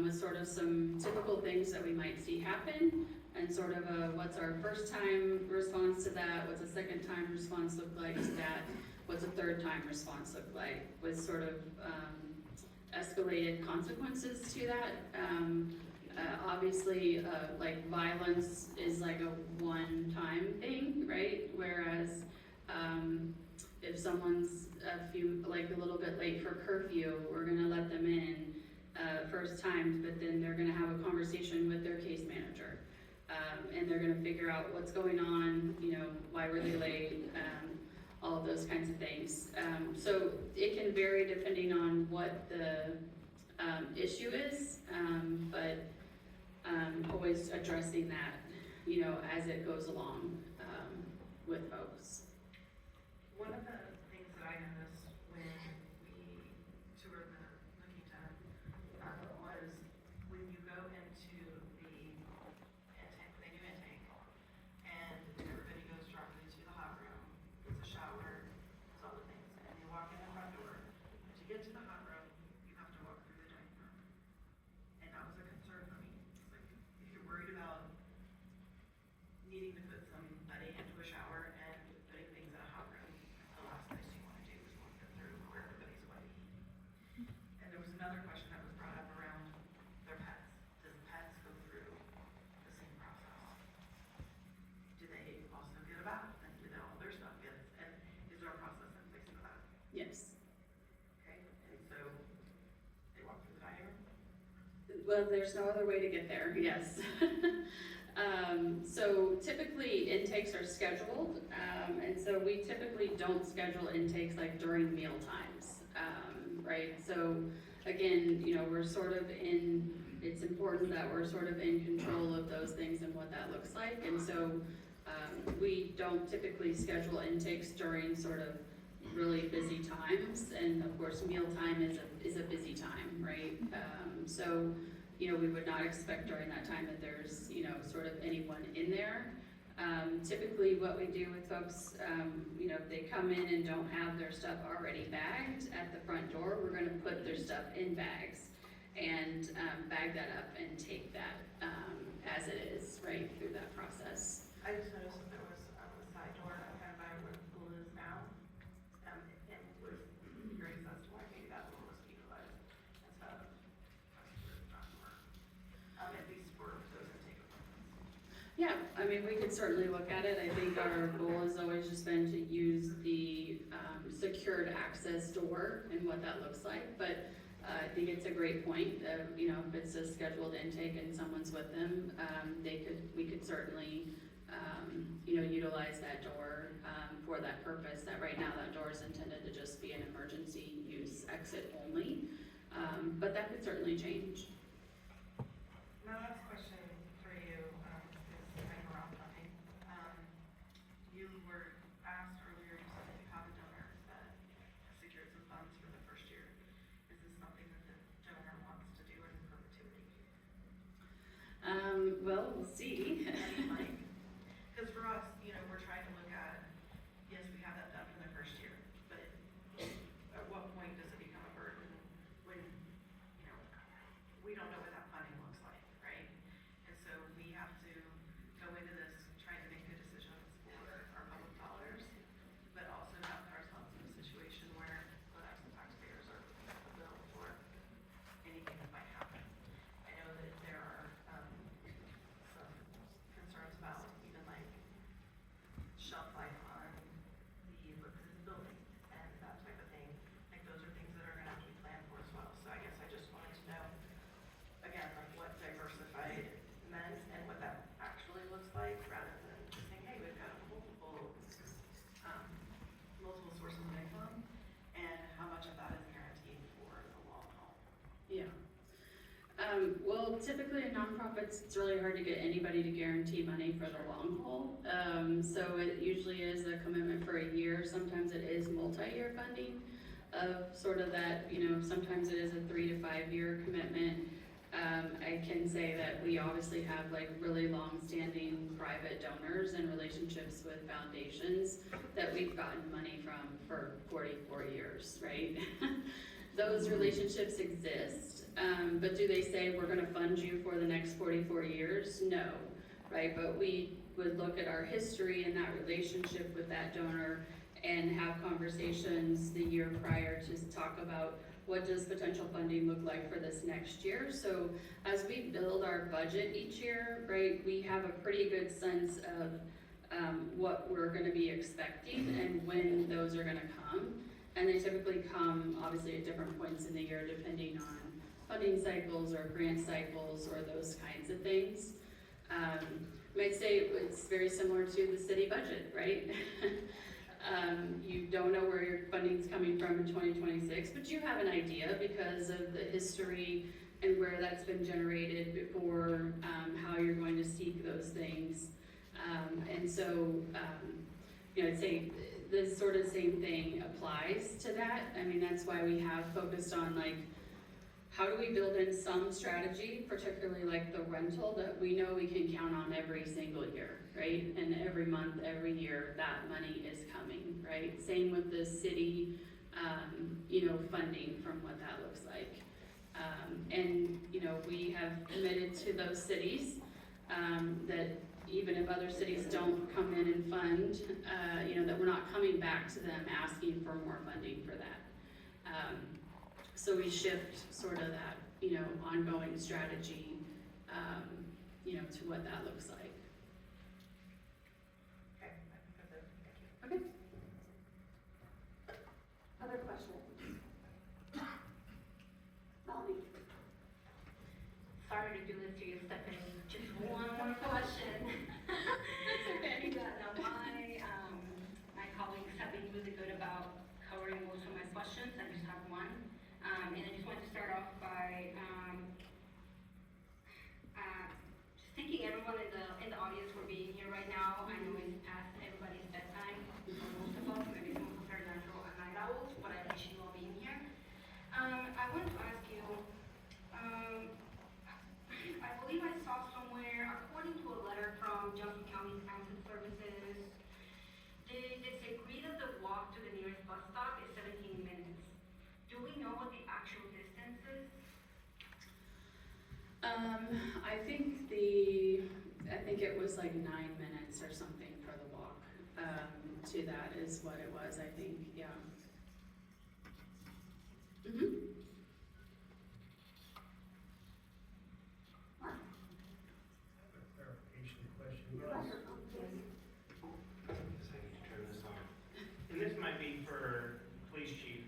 with sort of some typical things that we might see happen, and sort of what's our first time response to that, what's a second time response look like to that, what's a third time response look like, with sort of escalated consequences to that. Obviously, like violence is like a one-time thing, right? Whereas if someone's a little bit late for curfew, we're gonna let them in first time, but then they're gonna have a conversation with their case manager. And they're gonna figure out what's going on, you know, why were they late, all of those kinds of things. So it can vary depending on what the issue is, but always addressing that, you know, as it goes along with folks. One of the things that I noticed when we toured the Lenexa was when you go into the intake, the new intake, and everybody goes directly to the hot room, it's a shower, it's all the things, and you walk in the front door. To get to the hot room, you have to walk through the dining room. And that was a concern for me. It's like, if you're worried about needing to put somebody into a shower and putting things in a hot room, the last place you want to do is walk them through where everybody's going to eat. And there was another question that was brought up around their pets. Does pets go through the same process? Do they also get a bath and do all their stuff get, and is there a process in place for that? Yes. Okay, and so they walk through the dining room? Well, there's no other way to get there, yes. So typically intakes are scheduled, and so we typically don't schedule intakes like during meal times, right? So again, you know, we're sort of it's important that we're sort of in control of those things and what that looks like, and so we don't typically schedule intakes during sort of really busy times, and of course mealtime is a busy time, right? So, you know, we would not expect during that time that there's, you know, sort of anyone in there. Typically what we do with folks, you know, if they come in and don't have their stuff already bagged at the front door, we're gonna put their stuff in bags and bag that up and take that as it is, right, through that process. I just noticed that there was on the side door, kind of by where the pool is now, and was curious as to why maybe that pool was utilized instead of the front door. At least for those intake appointments. Yeah, I mean, we could certainly look at it. I think our goal has always just been to use the secured access door and what that looks like, but I think it's a great point. You know, if it's a scheduled intake and someone's with them, we could certainly, you know, utilize that door for that purpose. That right now that door is intended to just be an emergency use exit only, but that could certainly change. My last question for you is kind of around funding. You were asked earlier, you said that you have a donor that secured some funds for the first year. Is this something that the donor wants to do in perpetuity? Well, we'll see. Because for us, you know, we're trying to look at, yes, we have that done for the first year, but at what point does it become a burden when, you know, we don't know what that funding looks like, right? And so we have to go into this trying to make good decisions for our public dollars, but also not put ourselves in a situation where the taxpayers are billed for anything that might happen. I know that there are some concerns about even like shelf life on the building and that type of thing. Like those are things that are gonna have to be planned for as well. So I guess I just wanted to know, again, like what diversified meant and what that actually looks like rather than just saying, hey, we've got multiple sources of income and how much of that is guaranteed for the long haul. Yeah. Well, typically in nonprofits, it's really hard to get anybody to guarantee money for the long haul. So it usually is a commitment for a year. Sometimes it is multi-year funding of sort of that, you know, sometimes it is a 3 to 5 year commitment. I can say that we obviously have like really long-standing private donors and relationships with foundations that we've gotten money from for 44 years, right? Those relationships exist, but do they say we're gonna fund you for the next 44 years? No, right? But we would look at our history and that relationship with that donor and have conversations the year prior to talk about what does potential funding look like for this next year. So as we build our budget each year, right, we have a pretty good sense of what we're gonna be expecting and when those are gonna come. And they typically come obviously at different points in the year depending on funding cycles or grant cycles or those kinds of things. I'd say it's very similar to the city budget, right? You don't know where your funding's coming from in 2026, but you have an idea because of the history and where that's been generated before, how you're going to seek those things. And so, I'd say the sort of same thing applies to that. I mean, that's why we have focused on like, how do we build in some strategy, particularly like the rental, that we know we can count on every single year, right? And every month, every year, that money is coming, right? Same with the city, funding from what that looks like. And we have committed to those cities, that even if other cities don't come in and fund, that we're not coming back to them asking for more funding for that. So we shift sort of that, ongoing strategy, to what that looks like. Okay, I think that's it. Thank you. Okay. Other questions? Melanie? Sorry to do this to you, Stephanie, just one more question. That's okay. My colleagues have been really good about covering most of my questions. I just have one. And I just want to start off by just thanking everyone in the audience for being here right now. I know it's past everybody's bedtime for most of us. Maybe some of us are natural night owls, but I appreciate you all being here. I wanted to ask you, I believe I saw somewhere, according to a letter from Johnson County Transit Services, they agree that the walk to the nearest bus stop is 17 minutes. Do we know what the actual distance is? I think it was like 9 minutes or something for the walk, to that is what it was, I think, yeah. Mm-hmm. Clarification question. Microphone, please. I need to turn this on. And this might be for police chief.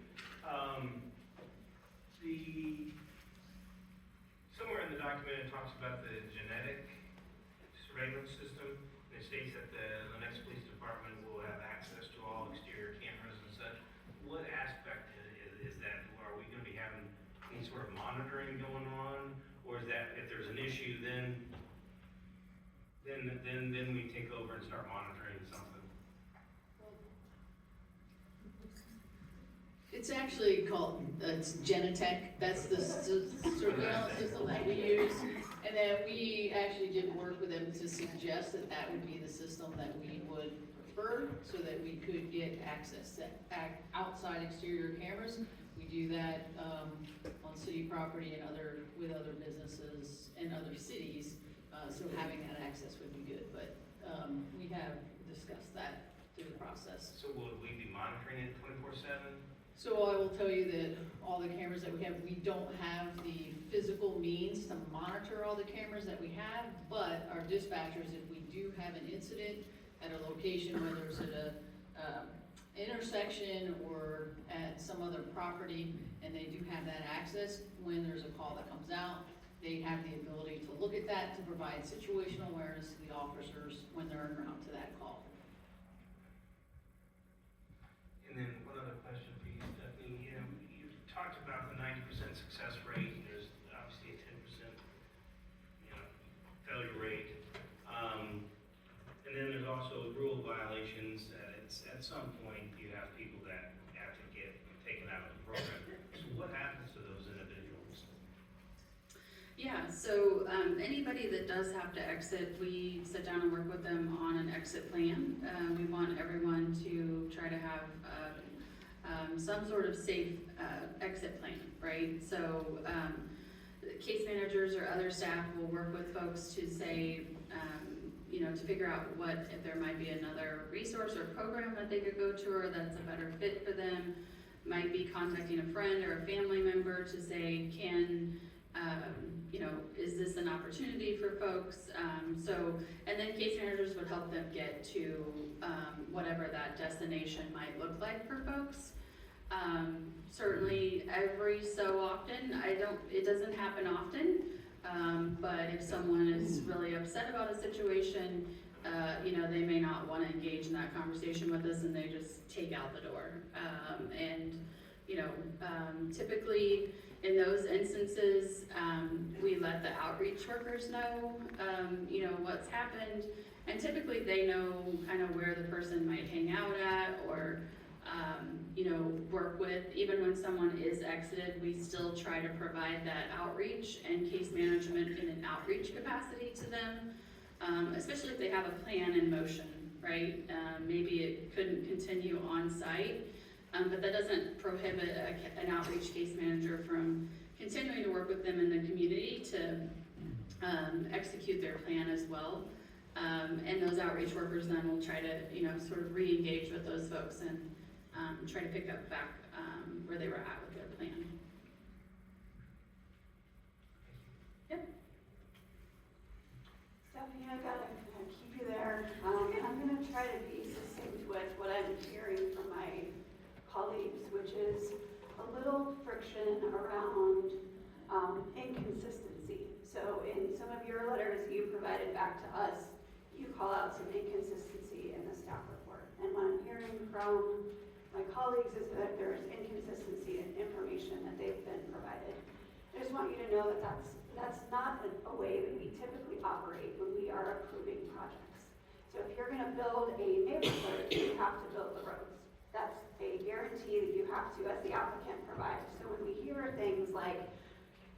Somewhere in the document it talks about the genetic surveillance system. It states that the Lenexa Police Department will have access to all exterior cameras and such. What aspect is that? Are we going to be having any sort of monitoring going on? Or is that if there's an issue, then we take over and start monitoring something? It's actually called, it's Genetech, that's the surveillance system that we use. And then we actually did work with them to suggest that that would be the system that we would prefer, so that we could get access to outside exterior cameras. We do that on city property and with other businesses and other cities, so having that access would be good. But we have discussed that through the process. So will we be monitoring it 24/7? So I will tell you that all the cameras that we have, we don't have the physical means to monitor all the cameras that we have, but our dispatchers, if we do have an incident at a location, whether it's at a intersection or at some other property, and they do have that access, when there's a call that comes out, they have the ability to look at that to provide situational awareness to the officers when they're en route to that call. And then one other question for you, Stephanie. You talked about the 90% success rate, and there's obviously a 10% failure rate. And then there's also rule violations that at some point you have people that have to get taken out of the program. So what happens to those individuals? Yeah, so anybody that does have to exit, we sit down and work with them on an exit plan. We want everyone to try to have some sort of safe exit plan, right? So case managers or other staff will work with folks to say, to figure out if there might be another resource or program that they could go to, or that's a better fit for them. Might be contacting a friend or a family member to say, is this an opportunity for folks? And then case managers would help them get to whatever that destination might look like for folks. Certainly every so often, it doesn't happen often, But if someone is really upset about a situation, you know, they may not wanna engage in that conversation with us and they just take out the door. And, you know, typically in those instances, we let the outreach workers know, you know, what's happened. And typically they know kind of where the person might hang out at or, you know, work with. Even when someone is exited, we still try to provide that outreach and case management in an outreach capacity to them, especially if they have a plan in motion, right? Maybe it couldn't continue on site, but that doesn't prohibit an outreach case manager from continuing to work with them in the community to execute their plan as well. And those outreach workers then will try to, you know, sort of re-engage with those folks and try to pick up back where they were at with their plan. Yep. Stephanie, I gotta keep you there. I'm gonna try to be succinct with what I'm hearing from my colleagues, which is a little friction around inconsistency. So in some of your letters you provided back to us, you call out some inconsistency in the staff report. And what I'm hearing from my colleagues is that there's inconsistency in information that they've been provided. I just want you to know that that's not a way that we typically operate when we are approving projects. So if you're gonna build a neighborhood, you have to build the roads. That's a guarantee that you have to, as the applicant, provide. So when we hear things like,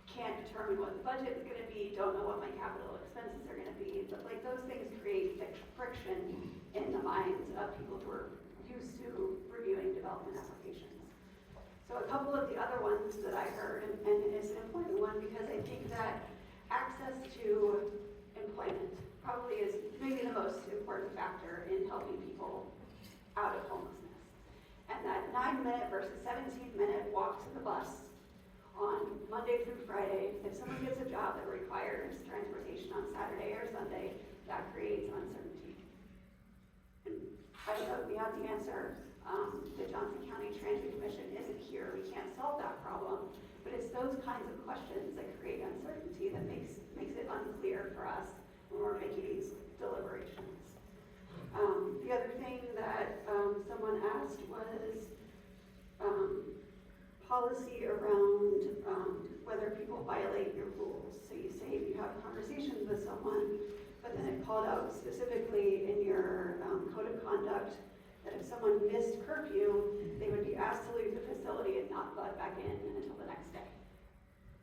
can't determine what the budget is gonna be, don't know what my capital expenses are gonna be, but like those things create friction in the minds of people who are used to reviewing development applications. So a couple of the other ones that I heard, and it's an important one because I think that access to employment probably is maybe the most important factor in helping people out of homelessness. And that 9-minute versus 17-minute walk to the bus on Monday through Friday, if someone gets a job that requires transportation on Saturday or Sunday, that creates uncertainty. And I don't know if we have the answer. The Johnson County Transit Commission isn't here. We can't solve that problem. But it's those kinds of questions that create uncertainty that makes it unclear for us when we're making these deliberations. The other thing that someone asked was policy around whether people violate your rules. So you say you have conversations with someone, but then it called out specifically in your code of conduct that if someone missed curfew, they would be asked to leave the facility and not let back in until the next day.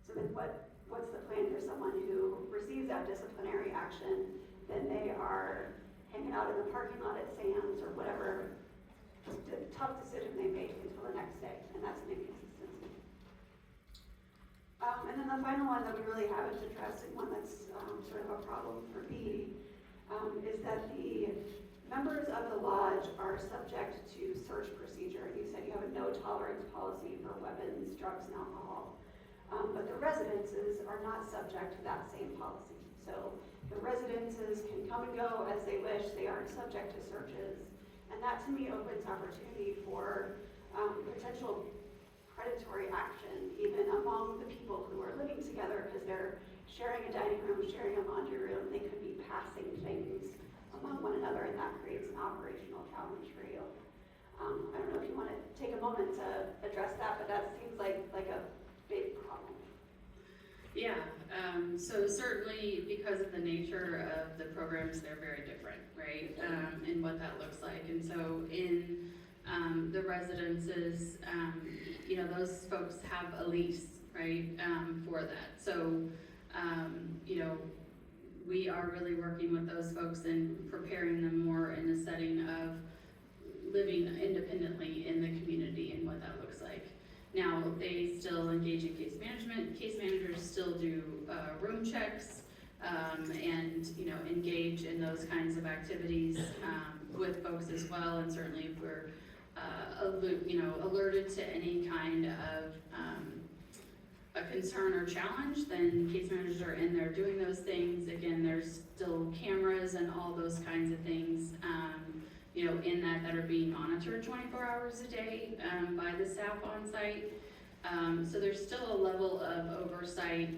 So then what's the plan for someone who receives that disciplinary action? Then they are hanging out in the parking lot at Sam's or whatever, the tough decision they make until the next day, and that's an inconsistency. And then the final one that we really haven't addressed, and one that's sort of a problem for me, is that the members of the lodge are subject to search procedure. You said you have a no tolerance policy for weapons, drugs, and alcohol. But the residences are not subject to that same policy. So the residences can come and go as they wish. They aren't subject to searches. And that to me opens opportunity for potential predatory action even among the people who are living together because they're sharing a dining room, sharing a laundry room. They could be passing things among one another, and that creates an operational challenge for you. I don't know if you want to take a moment to address that, but that seems like a big problem. Yeah, so certainly because of the nature of the programs, they're very different, right? In what that looks like. And so in the residences, you know, those folks have a lease, right, for that. So, you know, we are really working with those folks and preparing them more in a setting of living independently in the community and what that looks like. Now, they still engage in case management. Case managers still do room checks and, you know, engage in those kinds of activities with folks as well. And certainly if we're, you know, alerted to any kind of a concern or challenge, then case managers are in there doing those things. Again, there's still cameras and all those kinds of things, you know, in that are being monitored 24 hours a day by the staff on site. So there's still a level of oversight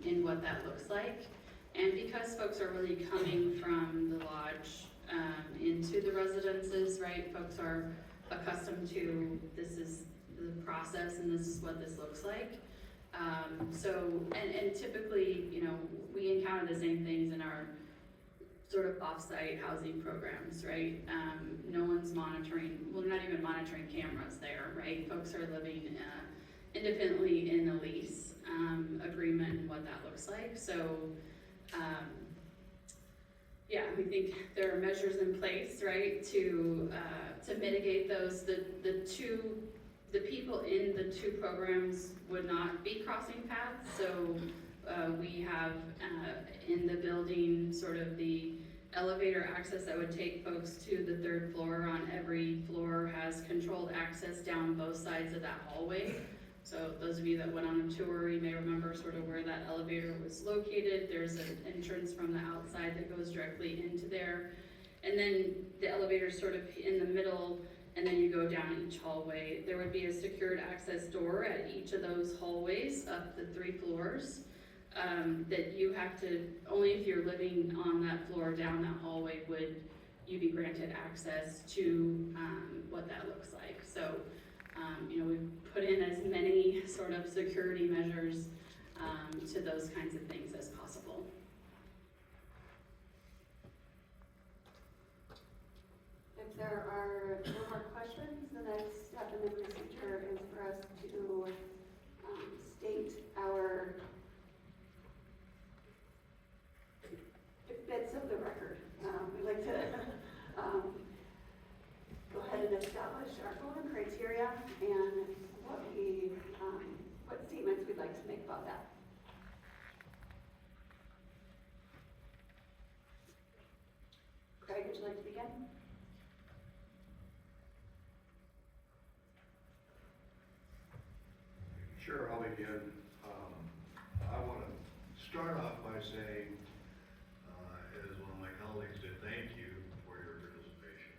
in what that looks like. And because folks are really coming from the lodge into the residences, right? Folks are accustomed to this is the process and this is what this looks like. And typically, you know, we encounter the same things in our sort of off-site housing programs, right? No one's monitoring, well, not even monitoring cameras there, right? Folks are living independently in a lease agreement and what that looks like. So, yeah, we think there are measures in place, right, to mitigate those. The people in the two programs would not be crossing paths. So we have in the building sort of the elevator access that would take folks to the third floor. On every floor has controlled access down both sides of that hallway. So those of you that went on a tour, you may remember sort of where that elevator was located. There's an entrance from the outside that goes directly into there. And then the elevator's sort of in the middle, and then you go down each hallway. There would be a secured access door at each of those hallways up the 3 floors that you have to, only if you're living on that floor down that hallway would you be granted access to what that looks like. So, you know, we've put in as many sort of security measures to those kinds of things as possible. If there are no more questions, the next step in the procedure is for us to state our bits of the record. We'd like to go ahead and establish our golden criteria and what statements we'd like to make about that. Craig, would you like to begin? Sure, I'll begin. I want to start off by saying, as one of my colleagues did, thank you for your participation.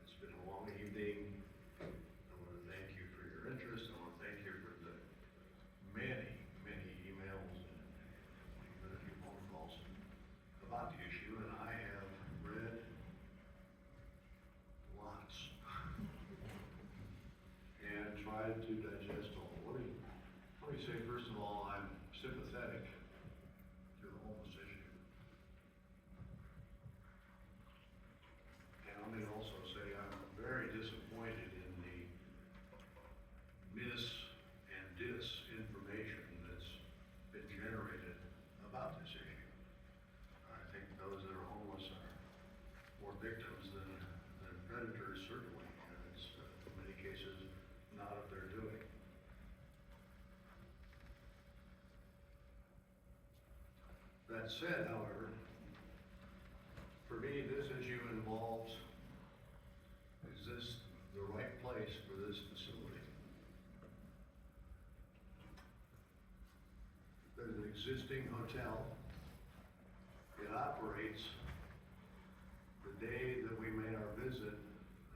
It's been a long evening. I want to thank you for your interest. I want to thank you for the many, many emails and even a few phone calls about the issue, and I have read lots and tried to digest all. Let me say, first of all, I'm sympathetic to the homeless issue. And let me also say I'm very disappointed in the mis- and disinformation that's been generated about this issue. I think those that are homeless are more victims than predators, certainly, and it's in many cases not of their doing. That said, however, for me, this issue involves, is this the right place for this facility? There's an existing hotel. It operates. The day that we made our visit,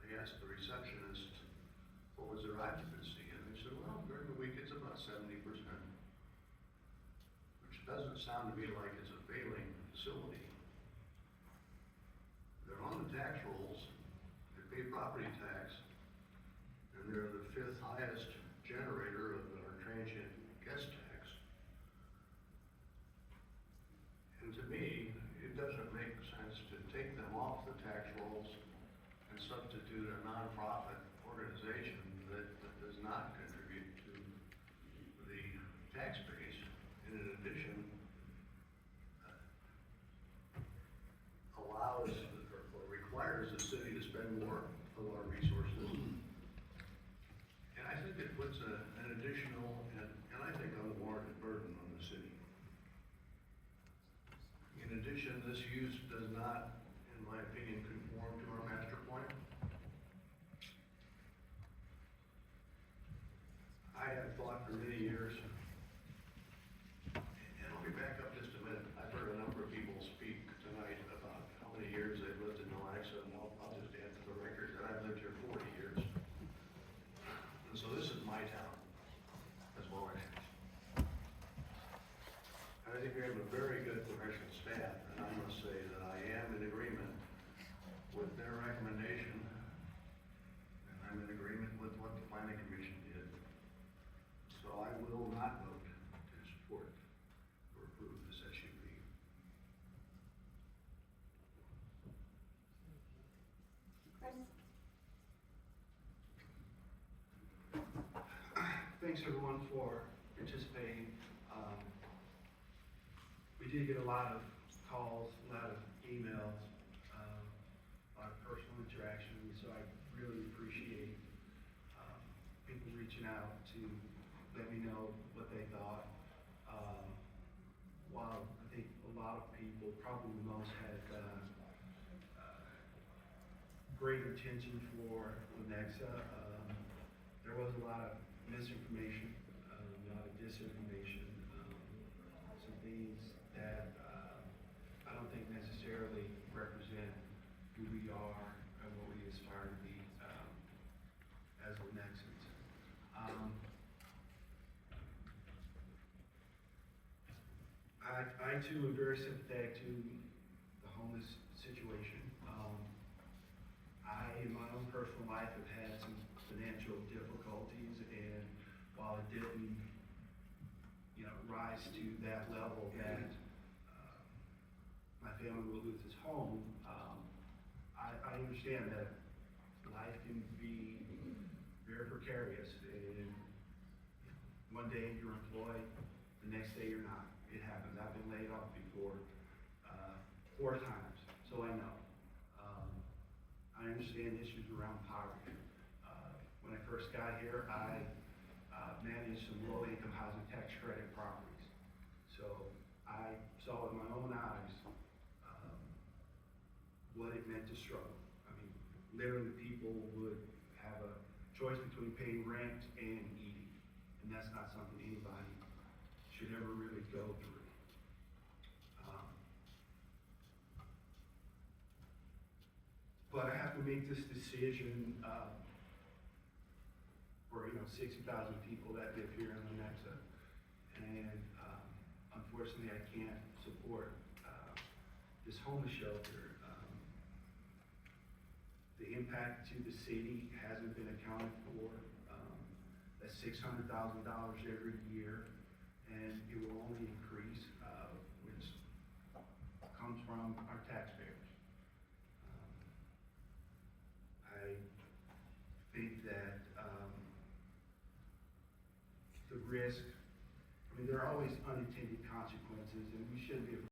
I asked the receptionist, what was their occupancy? And they said, well, during the week it's about 70%. Doesn't sound to me like it's a failing facility. They're on the tax rolls, they pay property tax, and they're the 5th highest generator of our transient guest tax. And to me, it doesn't make sense to take them off the tax rolls and substitute a nonprofit organization that does not contribute to the tax base. And in addition, allows or requires the city to spend more of our resources. And I think it puts an additional and I think unwarranted burden on the city. In addition, this use does not, in my opinion, conform to our master plan. I have thought for many years, and let me back up just a minute. I've heard a number of people speak tonight about how many years they've lived in Lenexa, and I'll just add to the record that I've lived here 40 years. And so this is my town. thanks everyone for participating. We did get a lot of calls, a lot of emails, a lot of personal interaction, so I really appreciate people reaching out to let me know what they thought. While I think a lot of people, probably the most, had great intention for Lenexa, there was a lot of misinformation, a lot of disinformation, some things that I don't think necessarily represent who we are and what we aspire to be as Lenexans. I too am very sympathetic to the homeless situation. I, in my own personal life, have had some financial difficulties, and while it didn't, rise to that level that my family will lose its home, I understand that life can be very precarious, and one day you're employed, the next day you're not. It happens. I've been laid off before, 4 times, so I know. I understand issues around poverty. When I first got here, I managed some low-income housing tax credit properties. So I saw with my own eyes what it meant to struggle. I mean, literally people would have a choice between paying rent and eating, and that's not something anybody should ever really go through. But I have to make this decision for 60,000 people that live here in Lenexa, and unfortunately I can't support this homeless shelter. The impact to the city hasn't been accounted for. That's $600,000 every year, and it will only increase, which comes from our taxpayers. I think that the risk, there are always unintended consequences, and we shouldn't be